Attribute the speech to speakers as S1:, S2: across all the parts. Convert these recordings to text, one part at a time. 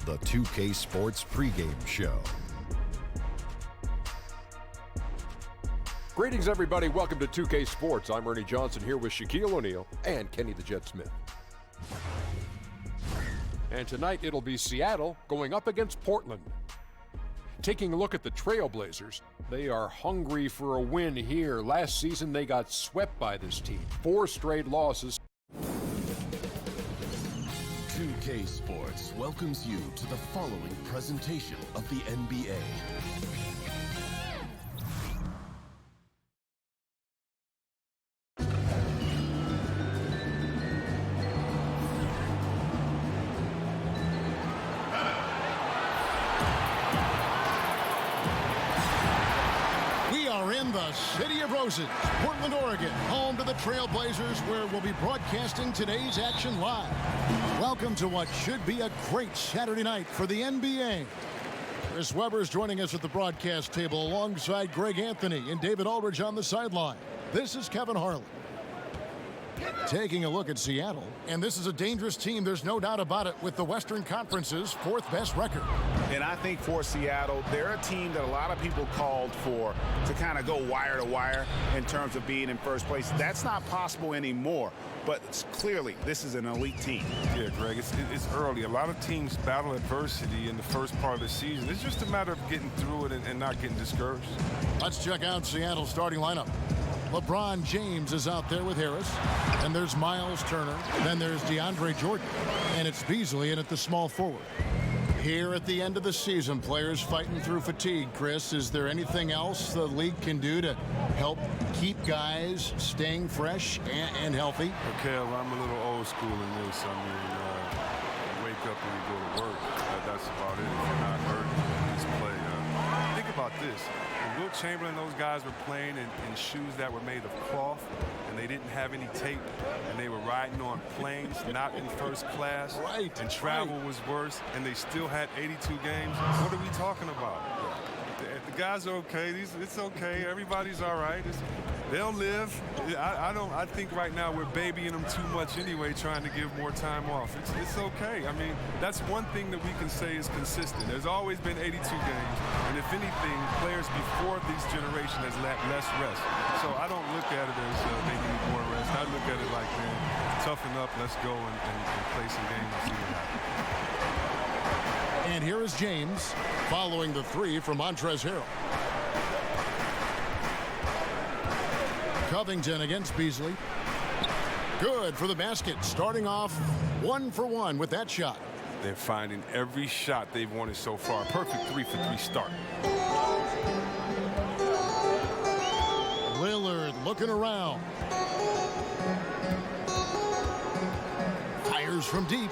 S1: the 2K Sports pregame show.
S2: Greetings, everybody. Welcome to 2K Sports. I'm Ernie Johnson here with Shaquille O'Neal and Kenny the Jet Smith. And tonight it'll be Seattle going up against Portland. Taking a look at the Trailblazers, they are hungry for a win here. Last season they got swept by this team. 4 straight losses.
S3: 2K Sports welcomes you to the following presentation of the NBA.
S4: In the City of Roses, Portland, Oregon, home to the Trailblazers, where we'll be broadcasting today's action live. Welcome to what should be a great Saturday night for the NBA. Chris Webber is joining us at the broadcast table alongside Greg Anthony and David Aldridge on the sideline. This is Kevin Harlan. Taking a look at Seattle, and this is a dangerous team, there's no doubt about it, with the Western Conference's 4th best record.
S5: And I think for Seattle, they're a team that a lot of people called for to kind of go wire to wire in terms of being in first place. That's not possible anymore, but clearly this is an elite team.
S6: Yeah, Greg, it's early. A lot of teams battle adversity in the first part of the season. It's just a matter of getting through it and not getting discouraged.
S4: Let's check out Seattle's starting lineup. LeBron James is out there with Harris. And there's Miles Turner. Then there's DeAndre Jordan. And it's Beasley in at the small forward. Here at the end of the season, players fighting through fatigue. Chris, is there anything else the league can do to help keep guys staying fresh and healthy?
S6: Okay, well, I'm a little old school in this. I mean, wake up when you go to work. That's about it. If you're not hurt, just play. Think about this. When Will Chamberlain and those guys were playing in shoes that were made of cloth, and they didn't have any tape, and they were riding on planes, not in first class, and travel was worse, and they still had 82 games. What are we talking about? The guys are okay. It's okay. Everybody's all right. They'll live. I think right now we're babying them too much anyway, trying to give more time off. It's okay. I mean, that's one thing that we can say is consistent. There's always been 82 games, and if anything, players before this generation has let less rest. So I don't look at it as they need more rest. I look at it like, man, toughen up, let's go and play some games and see what happens.
S4: And here is James following the 3 from Montrezl Harrell. Covington against Beasley. Good for the basket. Starting off 1 for 1 with that shot.
S6: They're finding every shot they've wanted so far. Perfect 3 for 3 start.
S4: Lillard looking around. Fires from deep.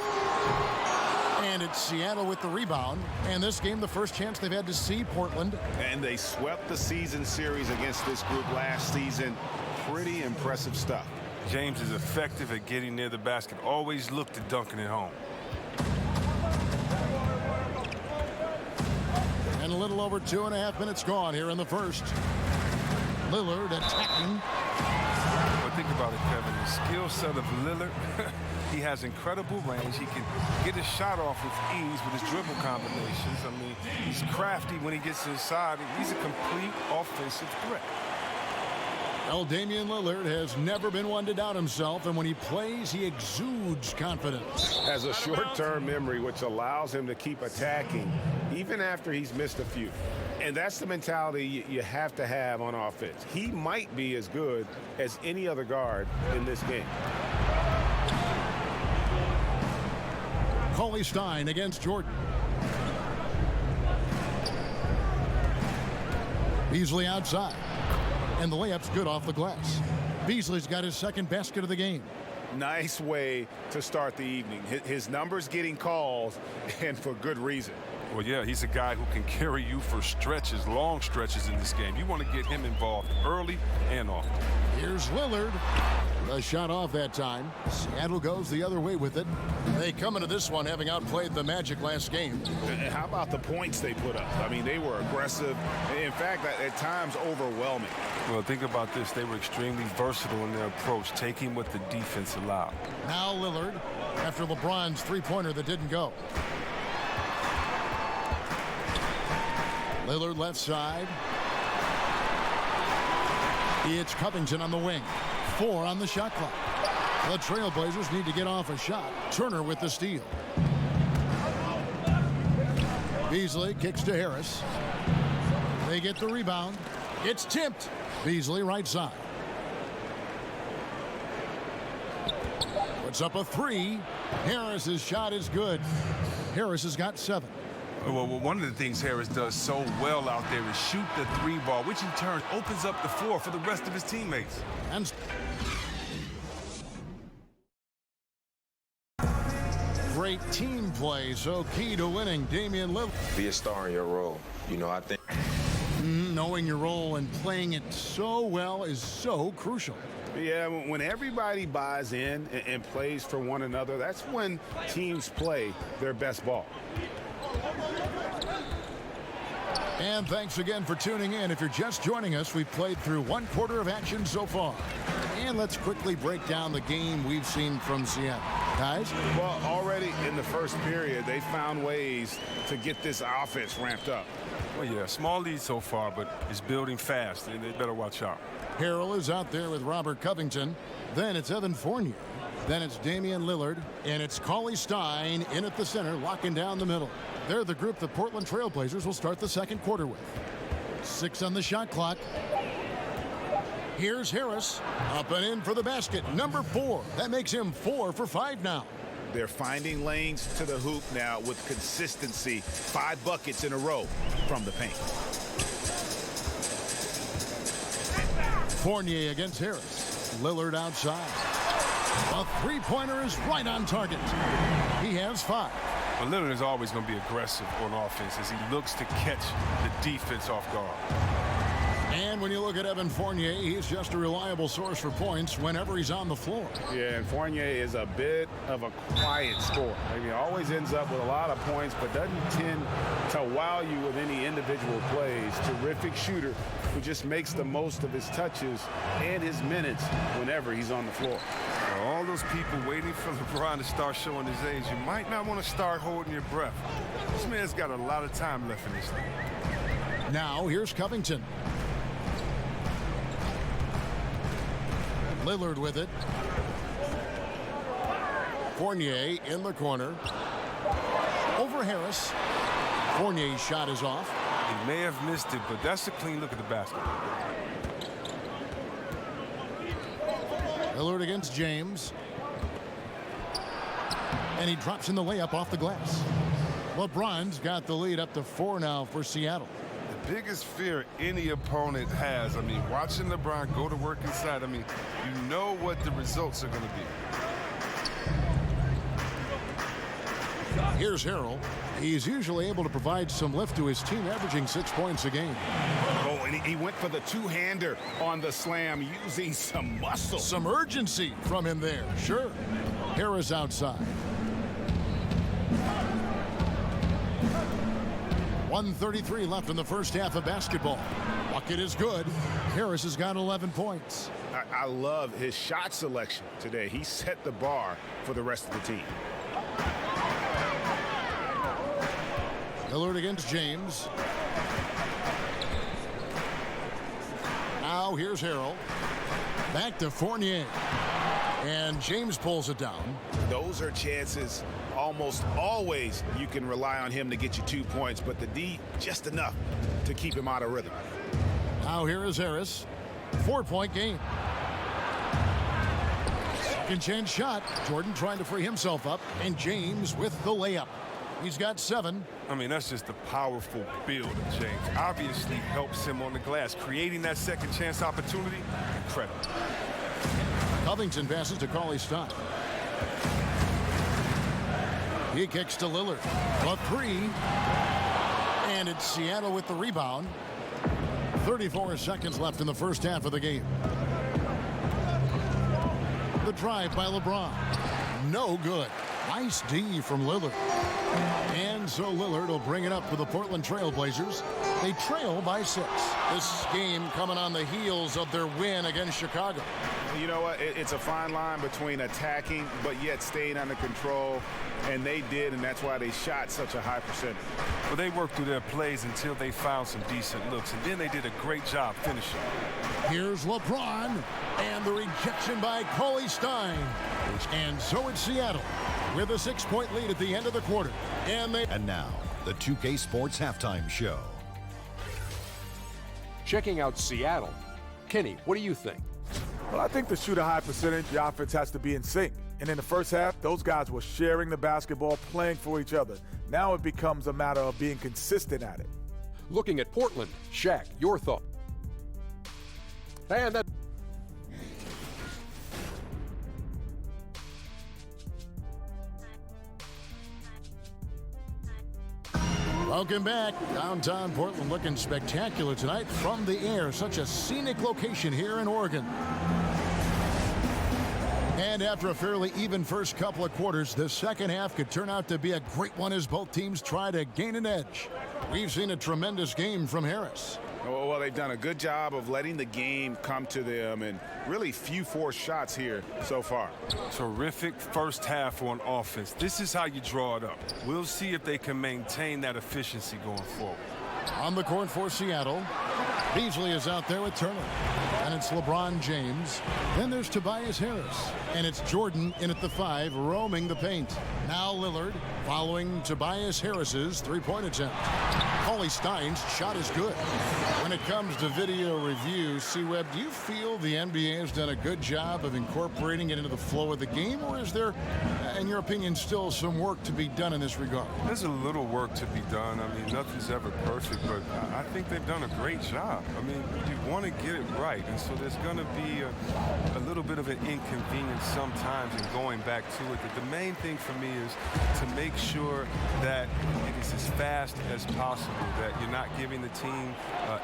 S4: And it's Seattle with the rebound. And this game, the first chance they've had to see Portland.
S5: And they swept the season series against this group last season. Pretty impressive stuff.
S6: James is effective at getting near the basket. Always looked at dunking it home.
S4: And a little over 2.5 minutes gone here in the first. Lillard attacking.
S6: But think about it, Kevin. The skill set of Lillard, he has incredible range. He can get his shot off with ease with his dribble combinations. I mean, he's crafty when he gets inside. He's a complete offensive threat.
S4: Well, Damian Lillard has never been one to doubt himself, and when he plays, he exudes confidence.
S5: Has a short-term memory, which allows him to keep attacking even after he's missed a few. And that's the mentality you have to have on offense. He might be as good as any other guard in this game.
S4: Cauley Stein against Jordan. Beasley outside. And the layup's good off the glass. Beasley's got his second basket of the game.
S5: Nice way to start the evening. His numbers getting calls, and for good reason.
S6: Well, yeah, he's a guy who can carry you for stretches, long stretches in this game. You want to get him involved early and often.
S4: Here's Lillard. The shot off that time. Seattle goes the other way with it. They come into this one having outplayed the Magic last game.
S5: How about the points they put up? I mean, they were aggressive. In fact, at times overwhelming.
S6: Well, think about this. They were extremely versatile in their approach, taking what the defense allowed.
S4: Now Lillard, after LeBron's three-pointer that didn't go. Lillard left side. It's Covington on the wing. 4 on the shot clock. The Trailblazers need to get off a shot. Turner with the steal. Beasley kicks to Harris. They get the rebound. It's tipped. Beasley right side. Puts up a 3. Harris's shot is good. Harris has got 7.
S6: Well, one of the things Harris does so well out there is shoot the 3 ball, which in turn opens up the floor for the rest of his teammates.
S4: And great team play, so key to winning. Damian Lillard.
S7: Be a star in your role. You know, I think
S4: Knowing your role and playing it so well is so crucial.
S5: Yeah, when everybody buys in and plays for one another, that's when teams play their best ball.
S4: And thanks again for tuning in. If you're just joining us, we've played through 1/4 of action so far. And let's quickly break down the game we've seen from Seattle. Guys?
S5: Well, already in the first period, they found ways to get this offense ramped up.
S6: Well, yeah, small lead so far, but it's building fast, and they better watch out.
S4: Harrell is out there with Robert Covington. Then it's Evan Fournier. Then it's Damian Lillard. And it's Cauley Stein in at the center, locking down the middle. They're the group the Portland Trailblazers will start the second quarter with. 6 on the shot clock. Here's Harris. Up and in for the basket. Number 4. That makes him 4 for 5 now.
S8: They're finding lanes to the hoop now with consistency. 5 buckets in a row from the paint.
S4: Fournier against Harris. Lillard outside. A 3-pointer is right on target. He has 5.
S6: But Lillard is always going to be aggressive on offense as he looks to catch the defense off guard.
S4: And when you look at Evan Fournier, he's just a reliable source for points whenever he's on the floor.
S5: Yeah, and Fournier is a bit of a quiet scorer. He always ends up with a lot of points, but doesn't tend to wow you with any individual plays. Terrific shooter who just makes the most of his touches and his minutes whenever he's on the floor.
S6: For all those people waiting for LeBron to start showing his age, you might not want to start holding your breath. This man's got a lot of time left in this thing.
S4: Now here's Covington. Lillard with it. Fournier in the corner. Over Harris. Fournier's shot is off.
S6: He may have missed it, but that's a clean look at the basket.
S4: Lillard against James. And he drops in the layup off the glass. LeBron's got the lead up to 4 now for Seattle.
S6: The biggest fear any opponent has, I mean, watching LeBron go to work inside, I mean, you know what the results are going to be.
S4: Here's Harrell. He's usually able to provide some lift to his team, averaging 6 points a game.
S8: Oh, and he went for the two-hander on the slam, using some muscle.
S4: Some urgency from him there. Sure. Harris outside. 1:33 left in the first half of basketball. Bucket is good. Harris has got 11 points.
S8: I love his shot selection today. He set the bar for the rest of the team.
S4: Lillard against James. Now here's Harrell. Back to Fournier. And James pulls it down.
S8: Those are chances almost always you can rely on him to get you 2 points, but the D just enough to keep him out of rhythm.
S4: Now here is Harris. 4-point game. Second chance shot. Jordan trying to free himself up, and James with the layup. He's got 7.
S6: I mean, that's just a powerful build of James. Obviously helps him on the glass. Creating that second chance opportunity, incredible.
S4: Covington passes to Cauley Stein. He kicks to Lillard. A 3. And it's Seattle with the rebound. 34 seconds left in the first half of the game. The drive by LeBron. No good. Nice D from Lillard. And so Lillard will bring it up for the Portland Trailblazers. They trail by 6. This game coming on the heels of their win against Chicago.
S8: You know what? It's a fine line between attacking but yet staying under control, and they did, and that's why they shot such a high percentage.
S6: Well, they worked through their plays until they found some decent looks, and then they did a great job finishing.
S4: Here's LeBron, and the rejection by Cauley Stein. And so it's Seattle with a 6-point lead at the end of the quarter. And
S1: now, the 2K Sports Halftime Show.
S2: Checking out Seattle. Kenny, what do you think?
S9: Well, I think to shoot a high percentage, the offense has to be in sync. And in the first half, those guys were sharing the basketball, playing for each other. Now it becomes a matter of being consistent at it.
S2: Looking at Portland, Shaq, your thought? And that.
S4: welcome back. Downtown Portland looking spectacular tonight from the air. Such a scenic location here in Oregon. And after a fairly even first couple of quarters, the second half could turn out to be a great one as both teams try to gain an edge. We've seen a tremendous game from Harris.
S8: Well, they've done a good job of letting the game come to them, and really few forced shots here so far.
S6: Terrific first half on offense. This is how you draw it up. We'll see if they can maintain that efficiency going forward.
S4: On the court for Seattle, Beasley is out there with Turner. And it's LeBron James. Then there's Tobias Harris. And it's Jordan in at the 5, roaming the paint. Now Lillard following Tobias Harris's three-point attempt. Cauley Stein's shot is good. When it comes to video review, C-Web, do you feel the NBA has done a good job of incorporating it into the flow of the game? Or is there, in your opinion, still some work to be done in this regard?
S6: There's a little work to be done. I mean, nothing's ever perfect, but I think they've done a great job. I mean, you want to get it right, and so there's going to be a little bit of an inconvenience sometimes in going back to it. But the main thing for me is to make sure that it is as fast as possible, that you're not giving the team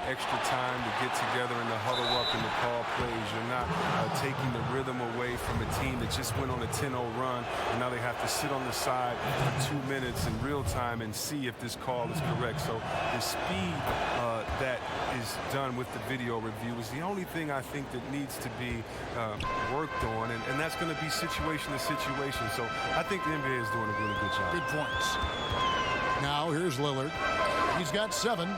S6: extra time to get together in the huddle up and the call plays. You're not taking the rhythm away from a team that just went on a 10-0 run, and now they have to sit on the side for 2 minutes in real time and see if this call is correct. So the speed that is done with the video review is the only thing I think that needs to be worked on, and that's going to be situation to situation. So I think the NBA is doing a really good job.
S4: Good points. Now here's Lillard. He's got 7.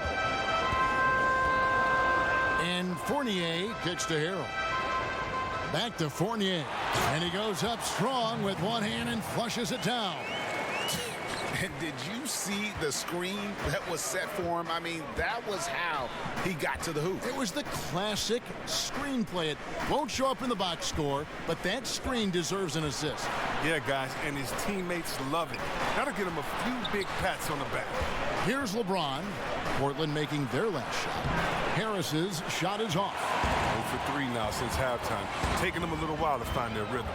S4: And Fournier kicks to Harrell. Back to Fournier. And he goes up strong with one hand and flushes it down.
S8: And did you see the screen that was set for him? I mean, that was how he got to the hoop.
S4: It was the classic screenplay. It won't show up in the box score, but that screen deserves an assist.
S6: Yeah, guys, and his teammates love it. That'll get him a few big pats on the back.
S4: Here's LeBron. Portland making their last shot. Harris's shot is off.
S6: 0 for 3 now since halftime. Taking them a little while to find their rhythm.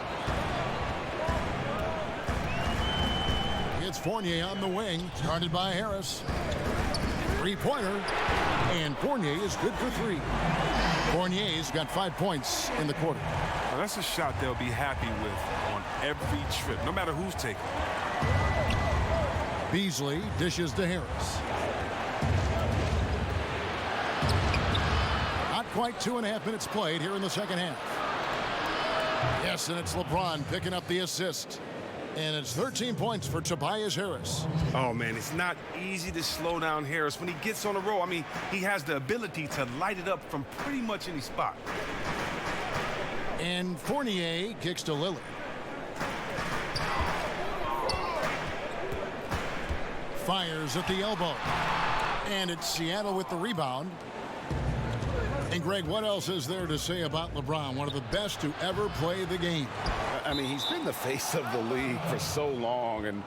S4: It's Fournier on the wing, started by Harris. Three-pointer, and Fournier is good for 3. Fournier's got 5 points in the quarter.
S6: Well, that's a shot they'll be happy with on every trip, no matter who's taking it.
S4: Beasley dishes to Harris. Not quite 2.5 minutes played here in the second half. Yes, and it's LeBron picking up the assist. And it's 13 points for Tobias Harris.
S6: Oh, man, it's not easy to slow down Harris when he gets on a roll. I mean, he has the ability to light it up from pretty much any spot.
S4: And Fournier kicks to Lillard. Fires at the elbow. And it's Seattle with the rebound. And Greg, what else is there to say about LeBron, one of the best to ever play the game?
S8: I mean, he's been the face of the league for so long, and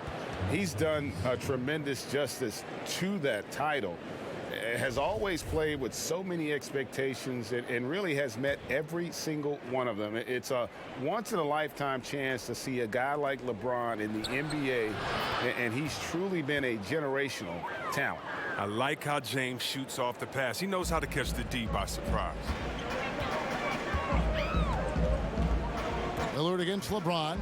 S8: he's done a tremendous justice to that title. Has always played with so many expectations and really has met every single one of them. It's a once-in-a-lifetime chance to see a guy like LeBron in the NBA, and he's truly been a generational talent.
S6: I like how James shoots off the pass. He knows how to catch the D by surprise.
S4: Lillard against LeBron.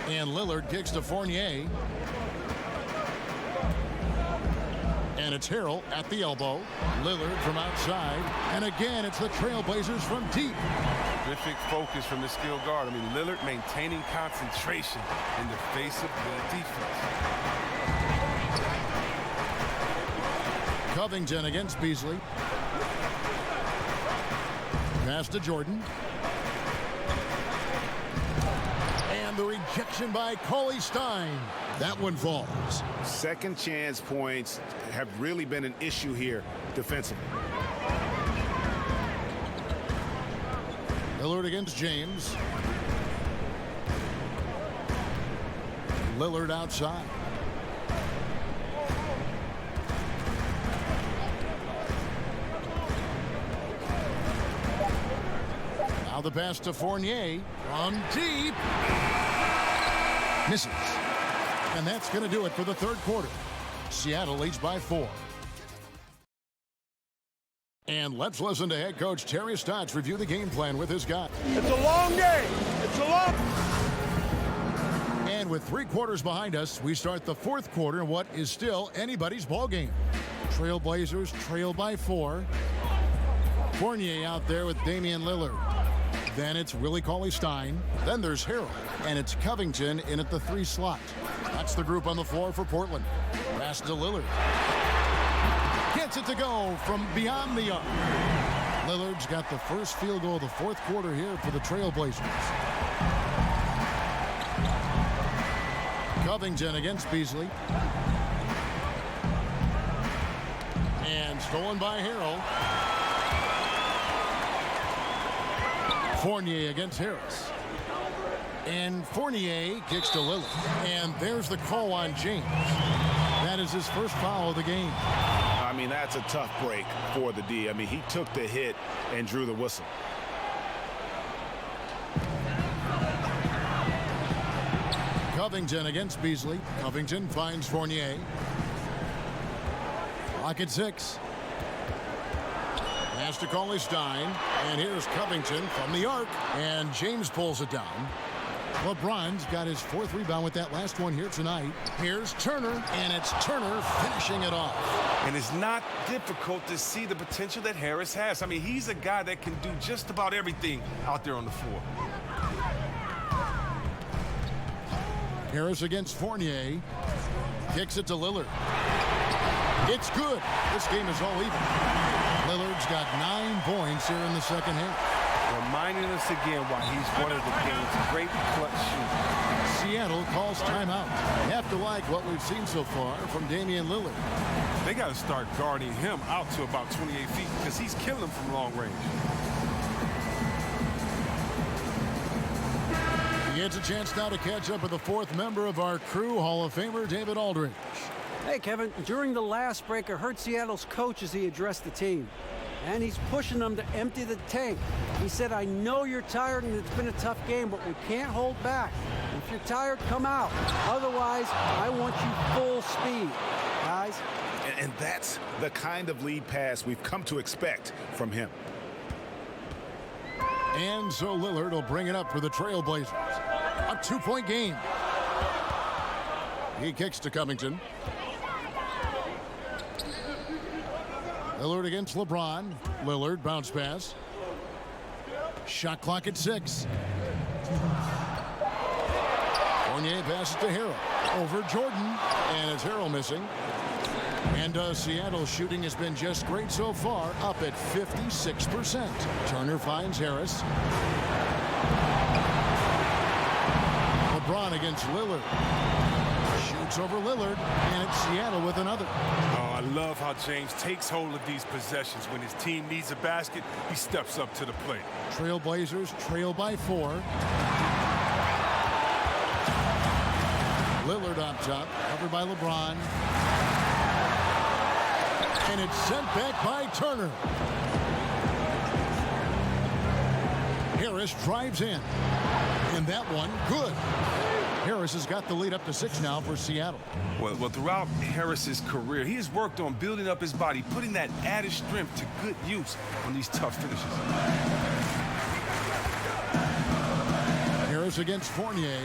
S4: And Lillard kicks to Fournier. And it's Harrell at the elbow. Lillard from outside. And again, it's the Trailblazers from deep.
S6: Terrific focus from the skilled guard. I mean, Lillard maintaining concentration in the face of good defense.
S4: Covington against Beasley. Pass to Jordan. And the rejection by Cauley Stein. That one falls.
S8: Second chance points have really been an issue here defensively.
S4: Lillard against James. Lillard outside. Now the pass to Fournier from deep. Misses. And that's going to do it for the third quarter. Seattle leads by 4. And let's listen to head coach Terry Stotts review the game plan with his guys.
S10: It's a long game. It's a long.
S4: And with 3 quarters behind us, we start the fourth quarter in what is still anybody's ball game. Trailblazers trail by 4. Fournier out there with Damian Lillard. Then it's Willie Cauley-Stein. Then there's Harrell. And it's Covington in at the 3 slot. That's the group on the floor for Portland. Pass to Lillard. Gets it to go from beyond the arc. Lillard's got the first field goal of the fourth quarter here for the Trailblazers. Covington against Beasley. And stolen by Harrell. Fournier against Harris. And Fournier kicks to Lillard. And there's the call on James. That is his first foul of the game.
S8: I mean, that's a tough break for the D. I mean, he took the hit and drew the whistle.
S4: Covington against Beasley. Covington finds Fournier. Lock at 6. Pass to Cauley-Stein. And here's Covington from the arc. And James pulls it down. LeBron's got his 4th rebound with that last one here tonight. Here's Turner, and it's Turner finishing it off.
S6: And it's not difficult to see the potential that Harris has. I mean, he's a guy that can do just about everything out there on the floor.
S4: Harris against Fournier. Kicks it to Lillard. It's good. This game is all even. Lillard's got 9 points here in the second half.
S6: Reminding us again why he's one of the game's great clutch shooters.
S4: Seattle calls timeout. You have to like what we've seen so far from Damian Lillard.
S6: They got to start guarding him out to about 28 feet because he's killing them from long range.
S4: He gets a chance now to catch up with the 4th member of our crew, Hall of Famer David Aldridge.
S11: Hey, Kevin, during the last break, I heard Seattle's coach as he addressed the team. And he's pushing them to empty the tank. He said, I know you're tired and it's been a tough game, but we can't hold back. If you're tired, come out. Otherwise, I want you full speed, guys.
S8: And that's the kind of lead pass we've come to expect from him.
S4: And so Lillard will bring it up for the Trailblazers. A 2-point game. He kicks to Covington. Lillard against LeBron. Lillard bounce pass. Shot clock at 6. Fournier passes to Harrell. Over Jordan. And it's Harrell missing. And Seattle's shooting has been just great so far, up at 56%. Turner finds Harris. LeBron against Lillard. Shoots over Lillard, and it's Seattle with another.
S6: Oh, I love how James takes hold of these possessions. When his team needs a basket, he steps up to the plate.
S4: Trailblazers trail by 4. Lillard on top, covered by LeBron. And it's sent back by Turner. Harris drives in. And that one, good. Harris has got the lead up to 6 now for Seattle.
S6: Well, throughout Harris's career, he has worked on building up his body, putting that added strength to good use on these tough finishes.
S4: Harris against Fournier.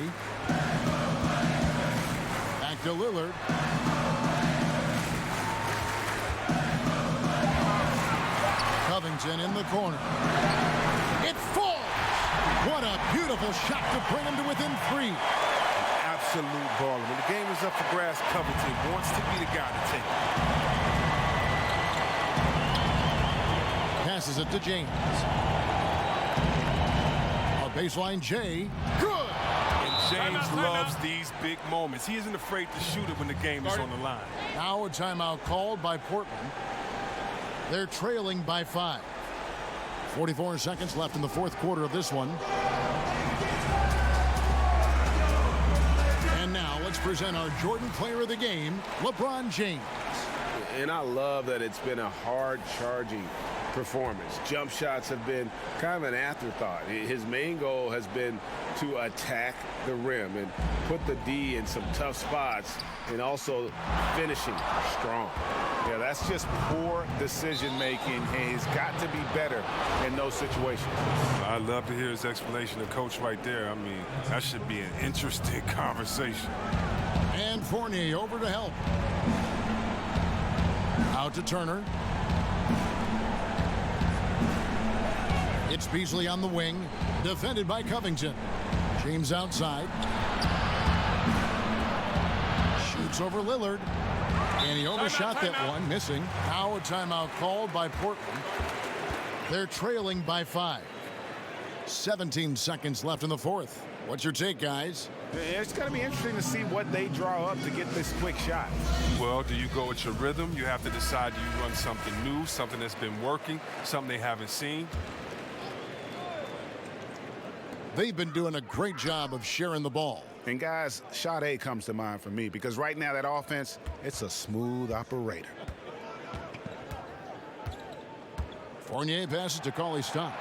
S4: Back to Lillard. Covington in the corner. It falls! What a beautiful shot to bring him to within 3.
S6: Absolute baller. When the game is up for grabs, Covington wants to be the guy to take it.
S4: Passes it to James. A baseline J. Good!
S6: And James loves these big moments. He isn't afraid to shoot it when the game is on the line.
S4: Now a timeout called by Portland. They're trailing by 5. 44 seconds left in the fourth quarter of this one. And now let's present our Jordan Player of the Game, LeBron James.
S5: And I love that it's been a hard-charging performance. Jump shots have been kind of an afterthought. His main goal has been to attack the rim and put the D in some tough spots and also finishing strong. Yeah, that's just poor decision-making, and he's got to be better in those situations.
S6: I'd love to hear his explanation of Coach right there. I mean, that should be an interesting conversation.
S4: And Fournier over to help. Out to Turner. It's Beasley on the wing, defended by Covington. James outside. Shoots over Lillard. And he overshot that one, missing. Now a timeout called by Portland. They're trailing by 5. 17 seconds left in the fourth. What's your take, guys?
S5: It's going to be interesting to see what they draw up to get this quick shot.
S6: Well, do you go with your rhythm? You have to decide, do you run something new, something that's been working, something they haven't seen?
S4: They've been doing a great job of sharing the ball.
S8: And guys, shot A comes to mind for me because right now that offense, it's a smooth operator.
S4: Fournier passes to Cauley-Stein.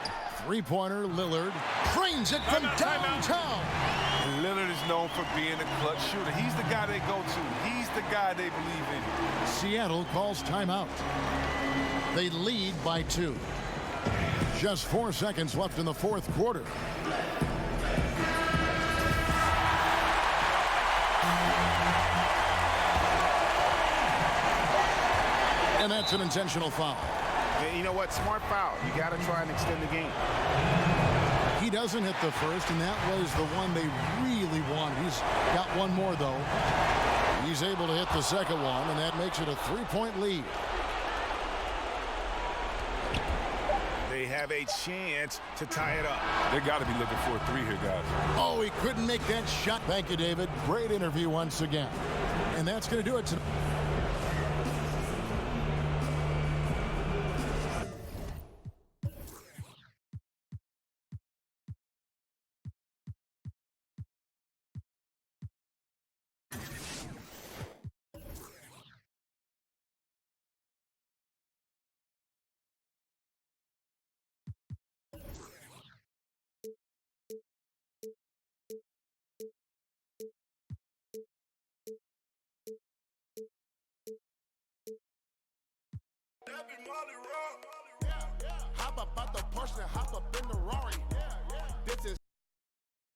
S4: Three-pointer, Lillard drains it from downtown.
S6: And Lillard is known for being a clutch shooter. He's the guy they go to. He's the guy they believe in.
S4: Seattle calls timeout. They lead by 2. Just 4 seconds left in the fourth quarter. And that's an intentional foul.
S8: And you know what? Smart foul. You got to try and extend the game.
S4: He doesn't hit the first, and that was the one they really wanted. He's got one more, though. He's able to hit the second one, and that makes it a 3-point lead.
S8: They have a chance to tie it up.
S6: They got to be looking for a 3 here, guys.
S4: Oh, he couldn't make that shot. Thank you, David. Great interview once again. And that's going to do it tonight.
S10: Hop up out the Porsche, hop up in the Rari. This is